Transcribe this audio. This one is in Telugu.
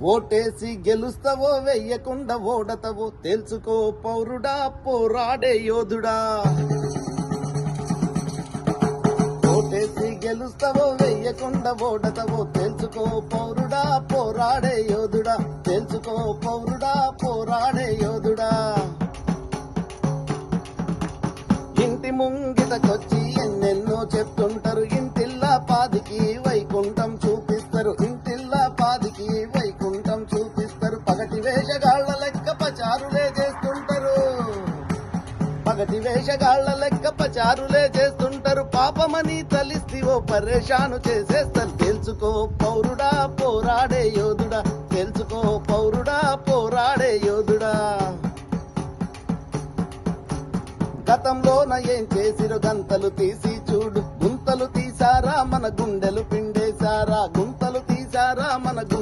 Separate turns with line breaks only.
ఓటేసి గెలుస్తావో వెయ్యకుండా ఓడతావో తెలుసుకో పౌరుడా పోరాడే యోధుడా. ఓటేసి గెలుస్తావో వెయ్యకుండా ఓడతావో తెలుసుకో పౌరుడా పోరాడే యోధుడా. తెలుసుకో పౌరుడా పోరాడే యోధుడా. ఇంటి ముంగిటకొచ్చి ఎన్నెన్నో చెప్తుంటారు, ఇంటిల్లా పాదికి వైకుంఠం చూపిస్తారు. ఇంటిల్లా పాదికి వైకుంఠం చూపిస్తారు. పగటి వేషగాళ్ల లెక్క పచారులే చేస్తుంటారు. పగటి వేషగాళ్ల లెక్క పచారులే చేస్తుంటారు. పాపమని తలిస్తివో పరేషాను చేసేస్తారు. తెలుసుకో పౌరుడా పోరాడే యోధుడా. తెలుసుకో పౌరుడా పోరాడే యోధుడా. గతంలోన ఏం చేసిరు గంతలు తీసి చూడు. గుంతలు తీసారా మన గుండెలు పిండేశారా. గుంతలు తీసారా మన